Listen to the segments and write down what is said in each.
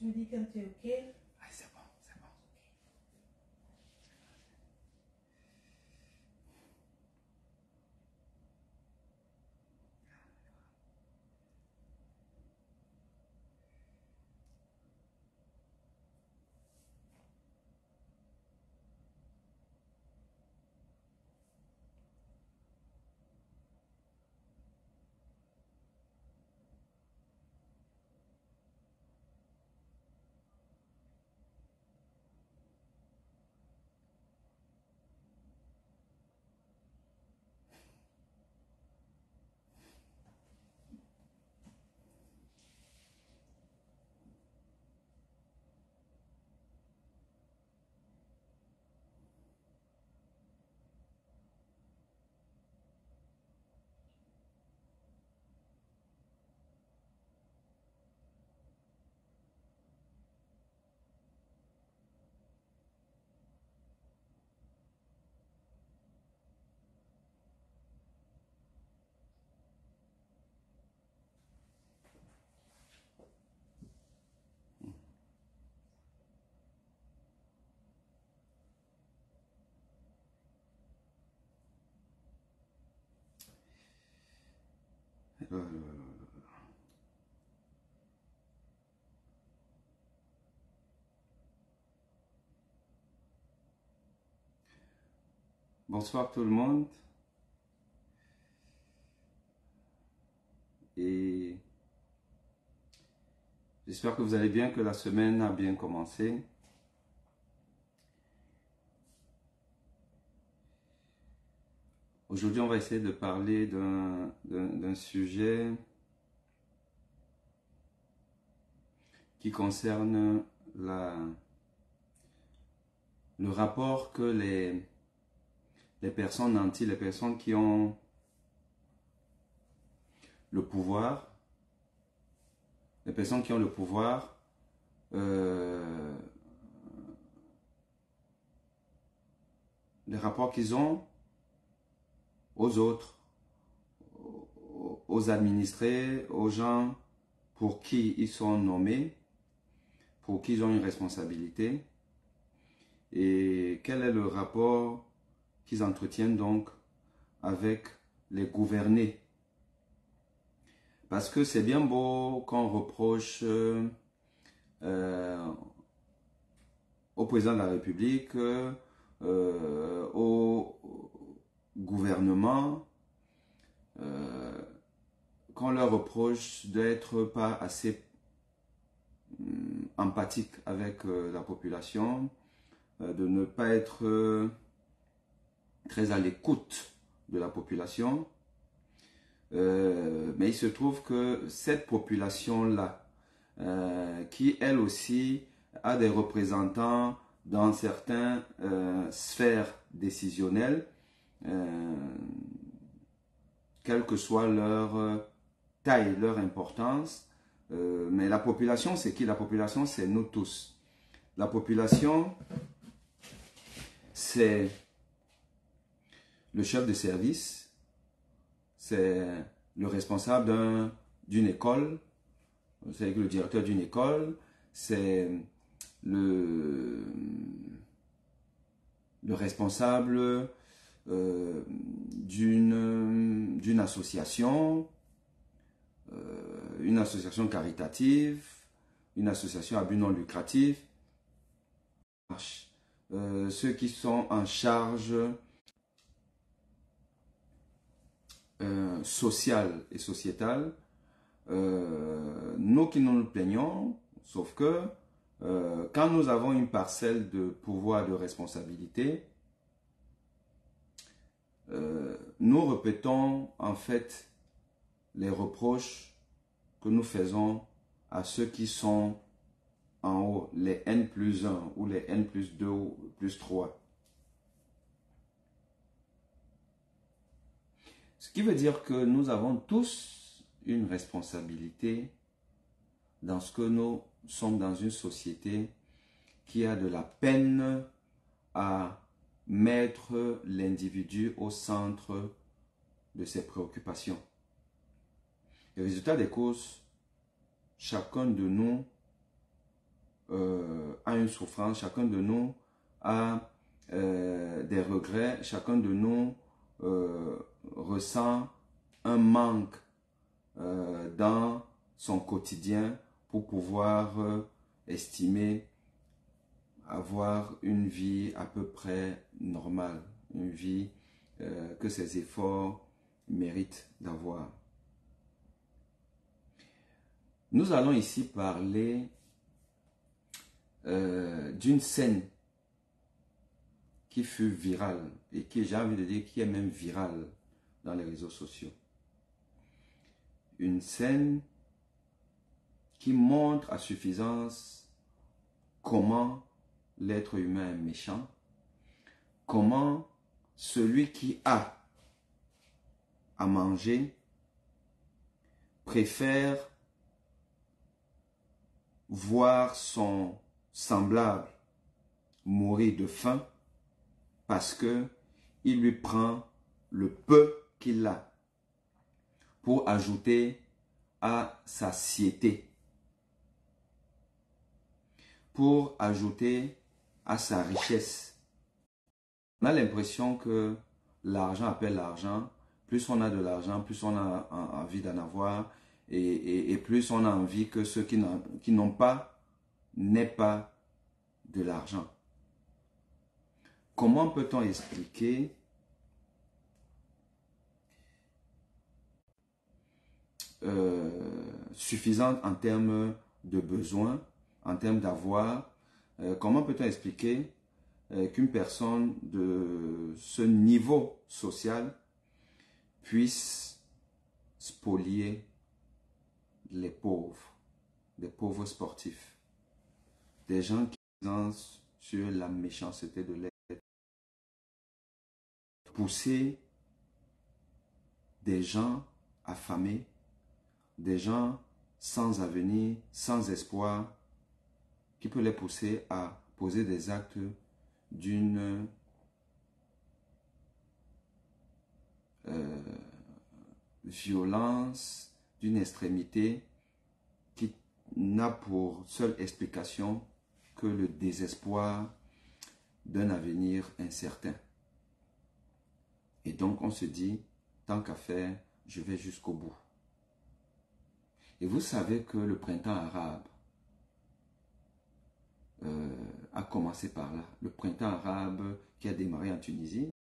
me dis quand tu es OK. Ah, c'est bon, c'est bon. Bonsoir tout le monde. Et j'espère que vous allez bien, que la semaine a bien commencé. Aujourd'hui, on va essayer de parler d'un sujet qui concerne le rapport que les personnes nantis, les personnes qui ont le pouvoir, les personnes qui ont le pouvoir, les rapports qu'ils ont aux autres, aux administrés, aux gens pour qui ils sont nommés, pour qui ils ont une responsabilité, et quel est le rapport qu'ils entretiennent donc avec les gouvernés. Parce que c'est bien beau qu'on reproche au président de la République, au gouvernement, qu'on leur reproche d'être pas assez empathique avec la population, de ne pas être très à l'écoute de la population. Mais il se trouve que cette population-là, qui elle aussi a des représentants dans certaines sphères décisionnelles, quelle que soit leur taille, leur importance, mais la population, c'est qui? La population, c'est nous tous. La population, c'est le chef de service, c'est le responsable d'une école, c'est le directeur d'une école, c'est le responsable d'une association, une association caritative, une association à but non lucratif, ceux qui sont en charge sociale et sociétale, nous qui nous plaignons, sauf que quand nous avons une parcelle de pouvoir, de responsabilité, nous répétons en fait les reproches que nous faisons à ceux qui sont en haut, les N+1 ou les N+2 ou +3. Ce qui veut dire que nous avons tous une responsabilité dans ce que nous sommes dans une société qui a de la peine à mettre l'individu au centre de ses préoccupations. Le résultat des courses, chacun de nous a une souffrance, chacun de nous a des regrets, chacun de nous ressent un manque dans son quotidien pour pouvoir estimer avoir une vie à peu près normale, une vie que ses efforts méritent d'avoir. Nous allons ici parler d'une scène qui fut virale et qui, j'ai envie de dire, qui est même virale dans les réseaux sociaux. Une scène qui montre à suffisance comment l'être humain est méchant, comment celui qui a à manger préfère voir son semblable mourir de faim parce que il lui prend le peu qu'il a pour ajouter à sa satiété, pour ajouter à sa richesse. On a l'impression que l'argent appelle l'argent. Plus on a de l'argent, plus on a envie d'en avoir et plus on a envie que ceux qui n'ont pas n'aient pas de l'argent. Comment peut-on expliquer suffisante en termes de besoins, en termes d'avoir, comment peut-on expliquer qu'une personne de ce niveau social puisse spolier les pauvres sportifs, des gens qui pensent sur la méchanceté de l'être, pousser des gens affamés, des gens sans avenir, sans espoir, qui peut les pousser à poser des actes d'une violence, d'une extrémité qui n'a pour seule explication que le désespoir d'un avenir incertain. Et donc on se dit, tant qu'à faire, je vais jusqu'au bout. Et vous savez que le printemps arabe a commencé par là. Le printemps arabe qui a démarré en Tunisie.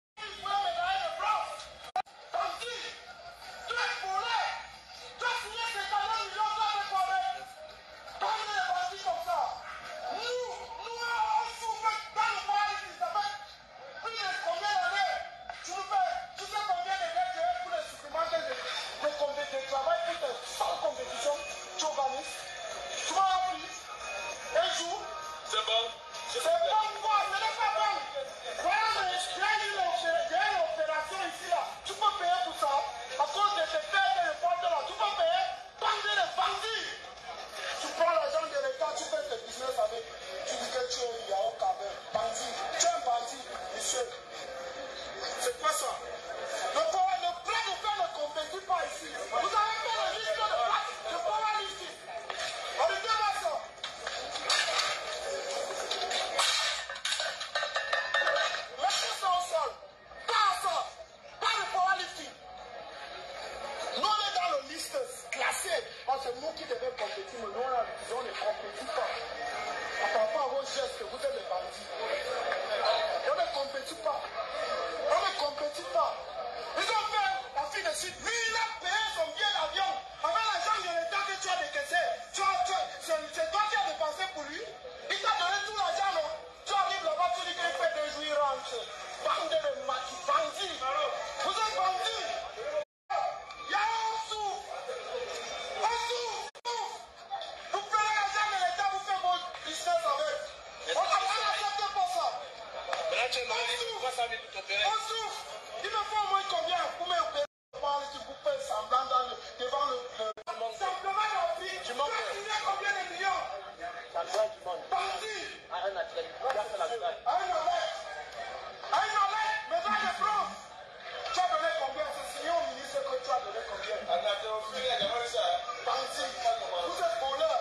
Vous êtes voleur.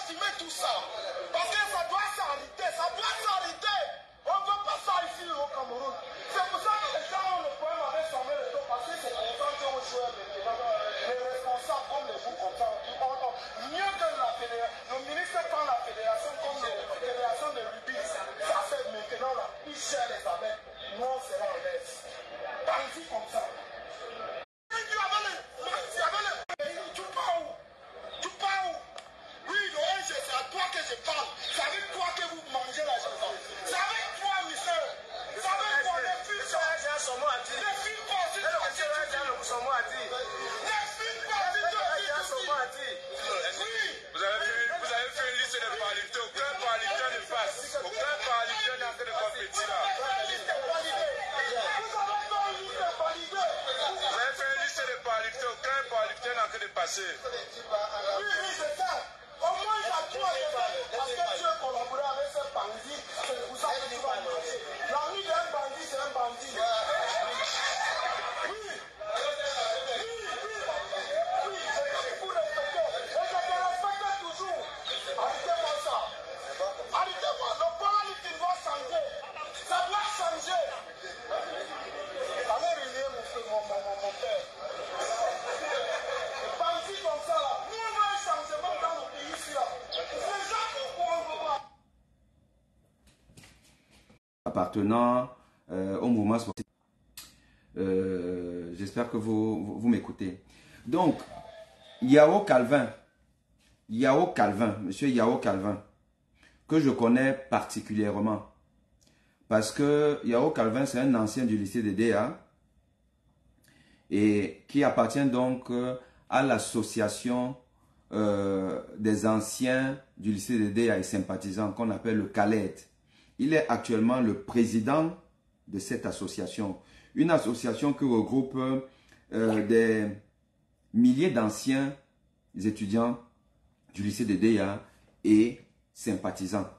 Tu mets tout ça. comme les vous comme ça. Mieux que la fédération. Le ministre prend la fédération comme la fédération de rugby. Ça c'est maintenant là. Il cherche les abeilles. Nous on sera en l'aise. Bandit comme ça. Tu pars où? Tu pars où? Oui, le RG, c'est à toi que je parle. C'est avec toi que vous mangez la chose. C'est avec toi, monsieur. C'est avec toi, les filles. Les filles pas aussi. Les filles pas aussi. Oui. Vous avez fait une liste de paralysés. Aucun paralysé ne passe. Aucun paralysé n'est en train de compétir là. Vous avez fait une liste validée. Vous avez fait une liste de paralysés. Aucun paralysé n'est en train de passer. Oui, c'est ça. Au moins, il y a toi, parce que tu as collaboré avec ce bandit, c'est pour ça que tu vas marcher. L'ami d'un bandit, c'est un bandit. Oui. C'est comme pour respecter. Et je te respecte toujours. Arrêtez-moi ça. Arrêtez-moi. Le paralytique doit changer. Ça doit changer. Allez relier mon père. Bandit comme ça, là. Nous, on veut un changement dans le pays ici, là. C'est ça qu'on veut voir. Appartenant au mouvement sportif. J'espère que vous m'écoutez. Donc, Yao Calvin, monsieur Yao Calvin, que je connais particulièrement, parce que Yao Calvin, c'est un ancien du lycée de DA, et qui appartient donc à l'association des anciens du lycée de DA et sympathisants, qu'on appelle le CALED. Il est actuellement le président de cette association. Une association qui regroupe des milliers d'anciens étudiants du lycée de DA et sympathisants.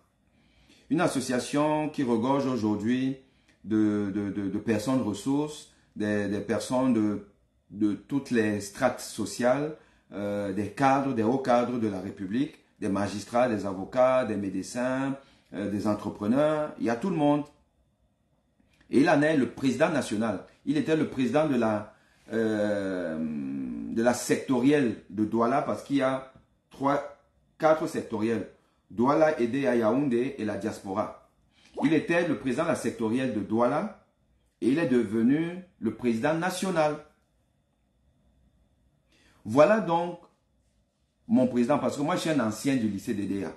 Une association qui regorge aujourd'hui de personnes ressources, des personnes de toutes les strates sociales, des cadres, des hauts cadres de la République, des magistrats, des avocats, des médecins, des entrepreneurs. Il y a tout le monde. Et il en est le président national. Il était le président de la sectorielle de Douala, parce qu'il y a 4 sectorielles. Douala, aidé à Yaoundé et la diaspora. Il était le président de la sectorielle de Douala et il est devenu le président national. Voilà donc mon président, parce que moi je suis un ancien du lycée de DA.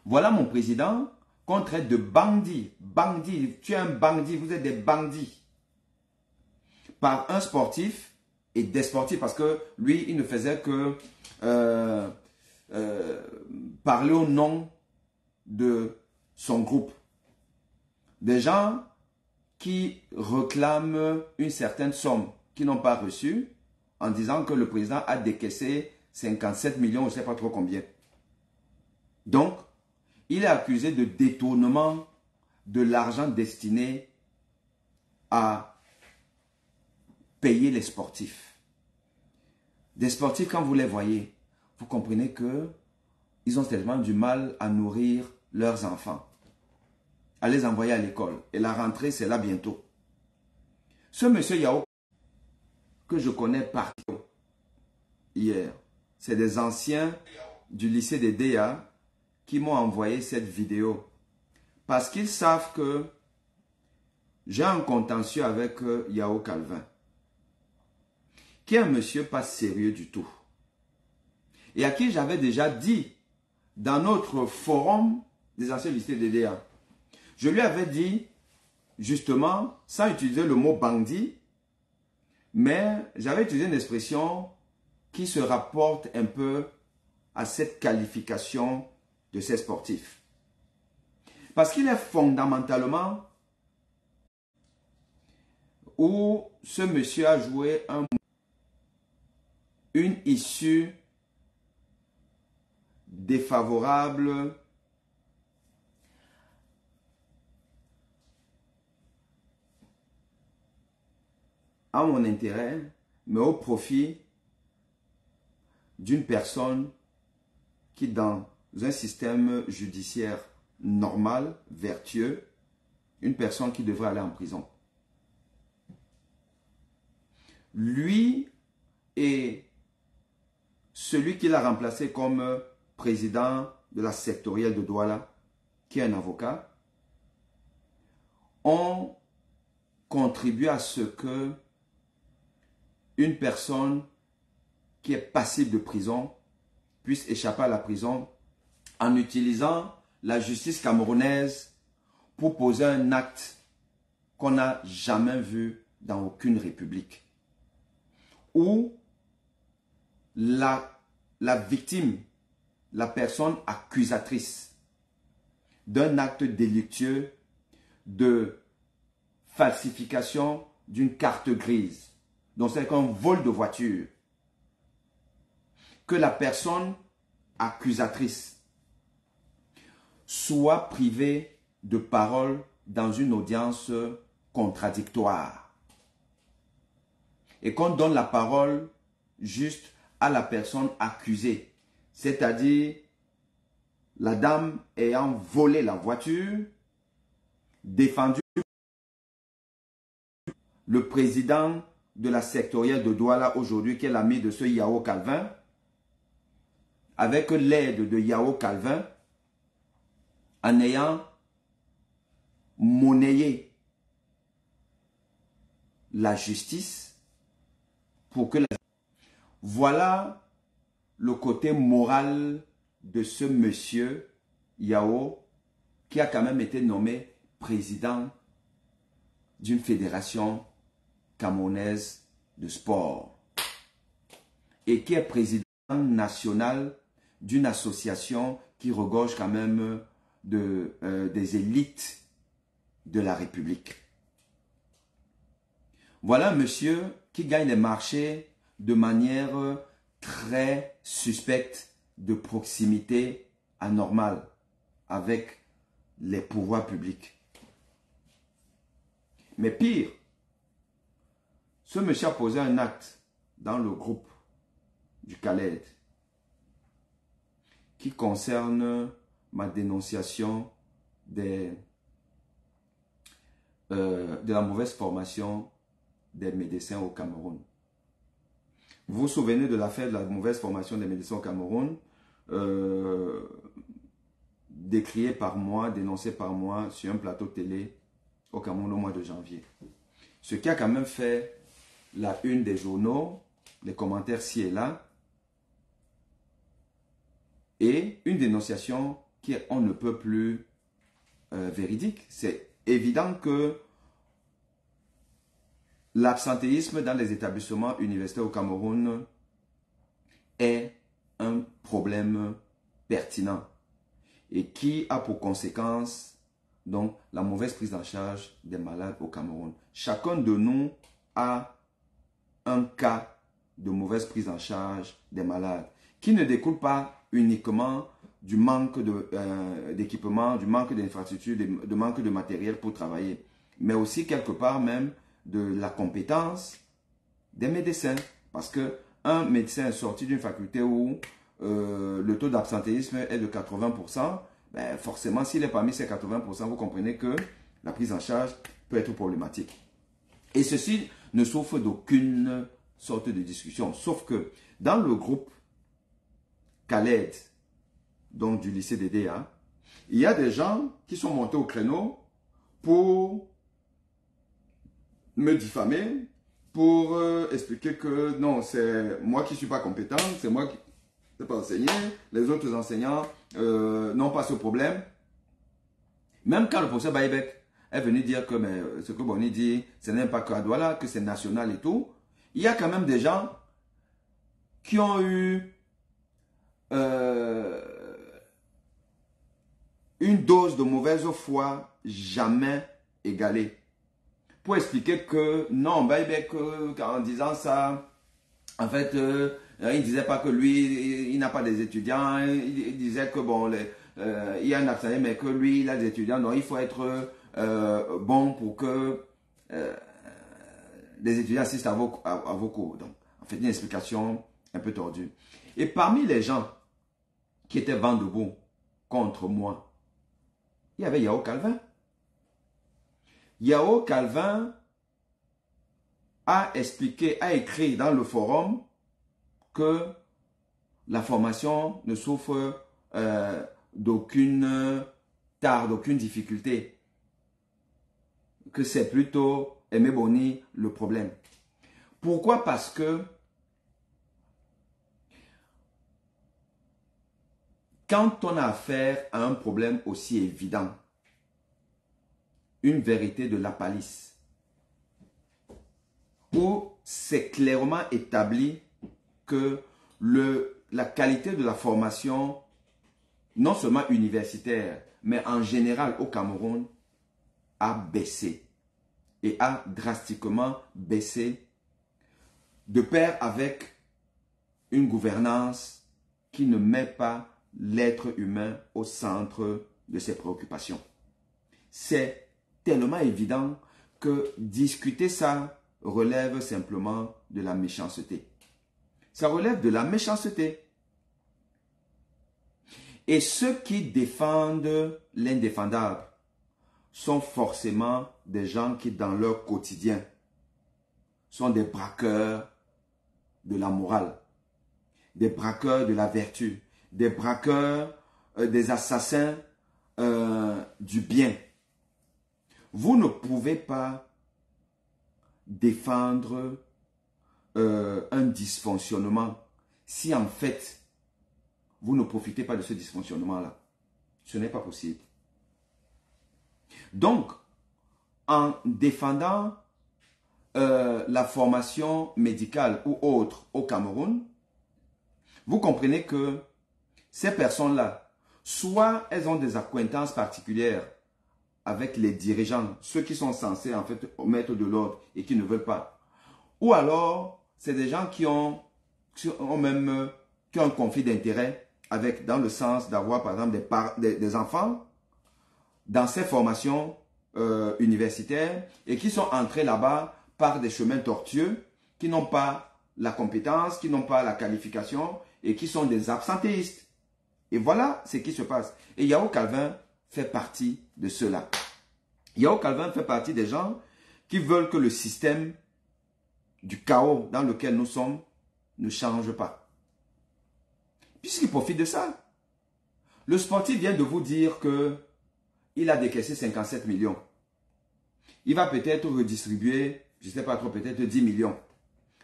Voilà mon président qu'on traite de bandit. Bandit, tu es un bandit, vous êtes des bandits. Par un sportif et des sportifs, parce que lui, il ne faisait que parler au nom de son groupe. Des gens qui réclament une certaine somme qu'ils n'ont pas reçue, en disant que le président a décaissé 57 millions, je ne sais pas trop combien. Donc, il est accusé de détournement de l'argent destiné à payer les sportifs. Des sportifs, quand vous les voyez, vous comprenez que ils ont tellement du mal à nourrir leurs enfants, à les envoyer à l'école. Et la rentrée, c'est là bientôt. Ce monsieur Yao, que je connais par hier, c'est des anciens du lycée des DA qui m'ont envoyé cette vidéo. Parce qu'ils savent que j'ai un contentieux avec Yao Calvin, qui est un monsieur pas sérieux du tout. Et à qui j'avais déjà dit, dans notre forum des anciens lycées de DA, je lui avais dit, justement, sans utiliser le mot bandit, mais j'avais utilisé une expression qui se rapporte un peu à cette qualification de ces sportifs. Parce qu'il est fondamentalement où ce monsieur a joué une issue défavorable à mon intérêt, mais au profit d'une personne qui, dans un système judiciaire normal, vertueux, une personne qui devrait aller en prison. Lui et celui qui l'a remplacé comme président de la sectorielle de Douala, qui est un avocat, ont contribué à ce que une personne qui est passible de prison puisse échapper à la prison en utilisant la justice camerounaise pour poser un acte qu'on n'a jamais vu dans aucune république. Où la victime, la personne accusatrice d'un acte délictueux de falsification d'une carte grise, donc c'est un vol de voiture, que la personne accusatrice soit privée de parole dans une audience contradictoire et qu'on donne la parole juste à la personne accusée, c'est-à-dire la dame ayant volé la voiture, défendu le président de la sectorielle de Douala aujourd'hui, qui est l'ami de ce Yao Calvin, avec l'aide de Yao Calvin, en ayant monnayé la justice pour que Voilà le côté moral de ce monsieur Yao, qui a quand même été nommé président d'une fédération camerounaise de sport et qui est président national d'une association qui regorge quand même des élites de la République. Voilà un monsieur qui gagne les marchés de manière très suspecte, de proximité anormale avec les pouvoirs publics. Mais pire, ce monsieur a posé un acte dans le groupe du Khaled qui concerne ma dénonciation de la mauvaise formation des médecins au Cameroun. Vous vous souvenez de l'affaire de la mauvaise formation des médecins au Cameroun, décriée par moi, dénoncée par moi sur un plateau télé au Cameroun au mois de janvier. Ce qui a quand même fait la une des journaux, les commentaires ci et là, et une dénonciation qui est on ne peut plus véridique. C'est évident que l'absentéisme dans les établissements universitaires au Cameroun est un problème pertinent et qui a pour conséquence donc la mauvaise prise en charge des malades au Cameroun. Chacun de nous a un cas de mauvaise prise en charge des malades qui ne découle pas uniquement du manque d'équipement, du manque d'infrastructures, du manque de matériel pour travailler, mais aussi quelque part même de la compétence des médecins. Parce qu'un médecin sorti d'une faculté où le taux d'absentéisme est de 80%, ben forcément, s'il est parmi ces 80%, vous comprenez que la prise en charge peut être problématique. Et ceci ne souffre d'aucune sorte de discussion. Sauf que dans le groupe Khaled, donc du lycée d'EDA, il y a des gens qui sont montés au créneau pour me diffamer, pour expliquer que non, c'est moi qui ne suis pas compétent, c'est moi qui ne sais pas enseigner, les autres enseignants n'ont pas ce problème. Même quand le professeur Baïbek est venu dire que mais, ce que Boni dit, ce n'est pas que à Douala, que c'est national et tout, il y a quand même des gens qui ont eu une dose de mauvaise foi jamais égalée. Pour expliquer que non, Baïbek, en disant ça, en fait, il ne disait pas que lui, il n'a pas des étudiants, il disait que bon, il y a un absent, mais que lui, il a des étudiants, donc il faut être bon pour que les étudiants assistent à vos cours. Donc, en fait, une explication un peu tordue. Et parmi les gens qui étaient vent debout contre moi, il y avait Yao Calvin. Yao Calvin a expliqué, a écrit dans le forum que la formation ne souffre d'aucune tare, d'aucune difficulté. Que c'est plutôt Aimé Boni le problème. Pourquoi? Parce que quand on a affaire à un problème aussi évident, une vérité de la palisse, où c'est clairement établi que la qualité de la formation, non seulement universitaire, mais en général au Cameroun, a baissé et a drastiquement baissé de pair avec une gouvernance qui ne met pas l'être humain au centre de ses préoccupations. C'est tellement évident que discuter ça relève simplement de la méchanceté. Ça relève de la méchanceté. Et ceux qui défendent l'indéfendable sont forcément des gens qui, dans leur quotidien, sont des braqueurs de la morale, des braqueurs de la vertu, des braqueurs, des assassins du bien. Vous ne pouvez pas défendre un dysfonctionnement si en fait vous ne profitez pas de ce dysfonctionnement-là. Ce n'est pas possible. Donc, en défendant la formation médicale ou autre au Cameroun, vous comprenez que ces personnes-là, soit elles ont des accointances particulières avec les dirigeants, ceux qui sont censés en fait mettre de l'ordre et qui ne veulent pas, ou alors c'est des gens qui ont un conflit d'intérêts avec, dans le sens d'avoir par exemple des enfants dans ces formations universitaires et qui sont entrés là-bas par des chemins tortueux, qui n'ont pas la compétence, qui n'ont pas la qualification et qui sont des absentéistes. Et voilà ce qui se passe. Et Yao Calvin fait partie de ceux-là. Yao Calvin fait partie des gens qui veulent que le système du chaos dans lequel nous sommes ne change pas. Puisqu'il profite de ça. Le sportif vient de vous dire que il a décaissé 57 millions. Il va peut-être redistribuer, je ne sais pas trop, peut-être 10 millions.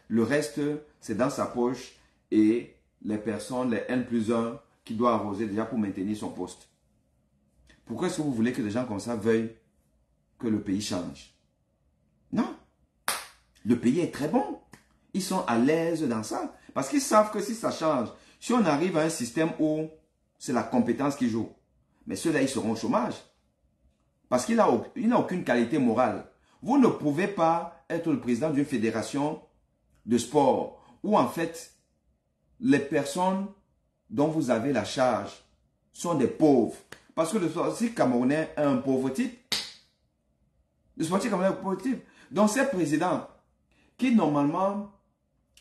Le reste, c'est dans sa poche et les personnes, les N+1, qui doivent arroser déjà pour maintenir son poste. Pourquoi est-ce que vous voulez que des gens comme ça veuillent que le pays change? Non. Le pays est très bon. Ils sont à l'aise dans ça. Parce qu'ils savent que si ça change, si on arrive à un système où c'est la compétence qui joue, mais ceux-là, ils seront au chômage. Parce qu'il n'a aucune qualité morale. Vous ne pouvez pas être le président d'une fédération de sport où en fait, les personnes dont vous avez la charge sont des pauvres. Parce que le sportif camerounais est un pauvre type. Le sportif camerounais est un pauvre type. Donc ces présidents qui normalement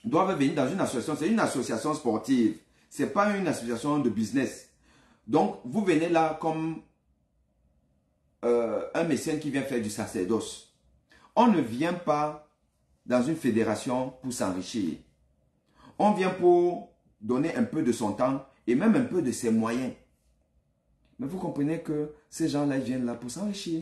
doivent venir dans une association, c'est une association sportive. Ce n'est pas une association de business. Donc vous venez là comme un mécène qui vient faire du sacerdoce. On ne vient pas dans une fédération pour s'enrichir. On vient pour donner un peu de son temps et même un peu de ses moyens. Mais vous comprenez que ces gens-là, ils viennent là pour s'enrichir.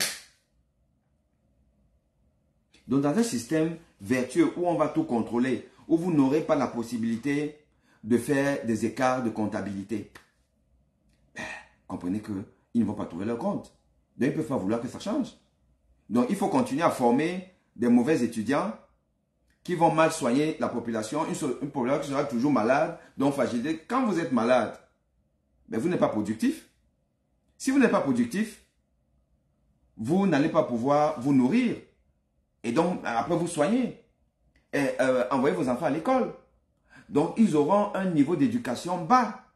Donc dans un système vertueux où on va tout contrôler, où vous n'aurez pas la possibilité de faire des écarts de comptabilité, comprenez qu'ils ne vont pas trouver leur compte. Donc ils ne peuvent pas vouloir que ça change. Donc il faut continuer à former des mauvais étudiants qui vont mal soigner la population, une population qui sera toujours malade, donc fragile. Quand vous êtes malade, ben vous n'êtes pas productif. Si vous n'êtes pas productif, vous n'allez pas pouvoir vous nourrir. Et donc, après vous soigner. Et envoyer vos enfants à l'école. Donc, ils auront un niveau d'éducation bas.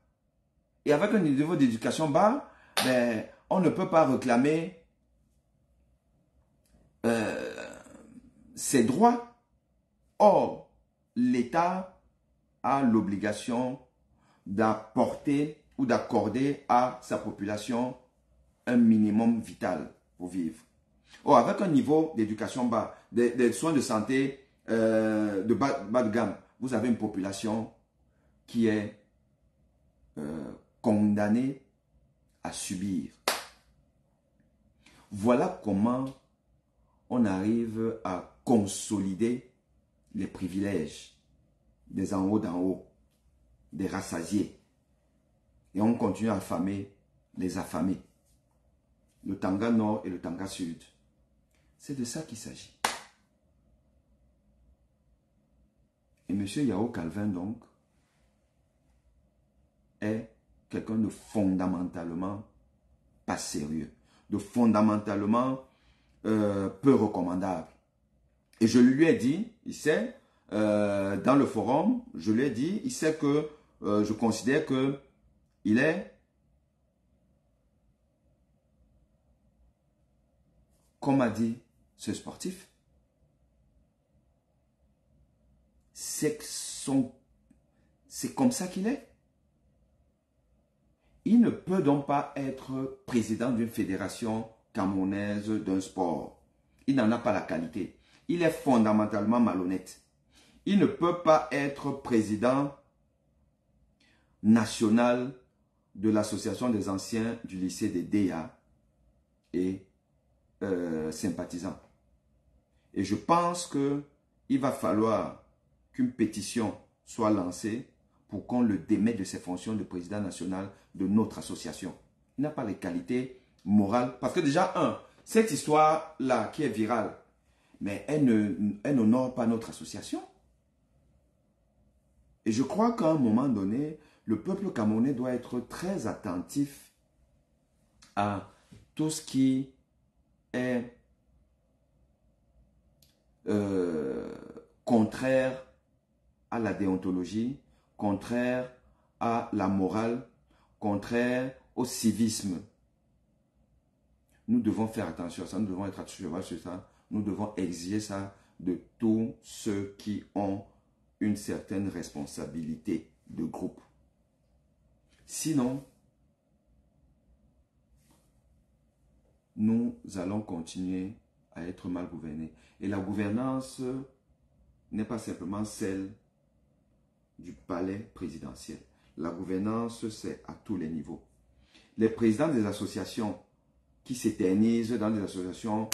Et avec un niveau d'éducation bas, ben, on ne peut pas réclamer ses droits. Or, l'État a l'obligation d'apporter ou d'accorder à sa population un minimum vital pour vivre. Or, avec un niveau d'éducation bas, des soins de santé de bas de gamme, vous avez une population qui est condamnés à subir. Voilà comment on arrive à consolider les privilèges des en haut d'en haut, des rassasiés. Et on continue à affamer les affamés. Le Tanga Nord et le Tanga Sud. C'est de ça qu'il s'agit. Et M. Yao Calvin, donc, est quelqu'un de fondamentalement pas sérieux, de fondamentalement peu recommandable. Et je lui ai dit, il sait, dans le forum, je lui ai dit, il sait que je considère que il est, comme a dit ce sportif, c'est comme ça qu'il est. Il ne peut donc pas être président d'une fédération camerounaise d'un sport. Il n'en a pas la qualité. Il est fondamentalement malhonnête. Il ne peut pas être président national de l'association des anciens du lycée des DEA et sympathisants. Et je pense qu'il va falloir qu'une pétition soit lancée pour qu'on le démette de ses fonctions de président national de notre association. Il n'a pas les qualités morales. Parce que déjà, cette histoire-là qui est virale, mais elle n'honore pas notre association. Et je crois qu'à un moment donné, le peuple camerounais doit être très attentif à tout ce qui est contraire à la déontologie, contraire à la morale, contraire au civisme. Nous devons faire attention à ça, nous devons être à cheval sur ça, nous devons exiger ça de tous ceux qui ont une certaine responsabilité de groupe. Sinon, nous allons continuer à être mal gouvernés. Et la gouvernance n'est pas simplement celle du palais présidentiel. La gouvernance, c'est à tous les niveaux. Les présidents des associations qui s'éternisent dans des associations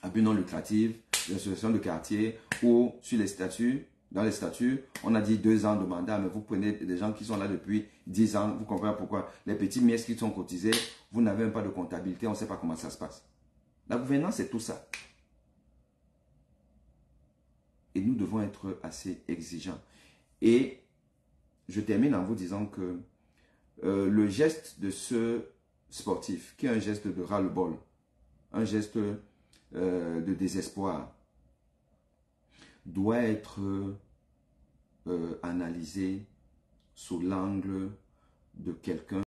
à but non lucratif, des associations de quartier ou sur les statuts, dans les statuts, on a dit 2 ans de mandat, mais vous prenez des gens qui sont là depuis 10 ans, vous comprenez pourquoi. Les petits miesses qui sont cotisés, vous n'avez même pas de comptabilité, on ne sait pas comment ça se passe. La gouvernance, c'est tout ça. Et nous devons être assez exigeants. Et je termine en vous disant que le geste de ce sportif, qui est un geste de ras-le-bol, un geste de désespoir, doit être analysé sous l'angle de quelqu'un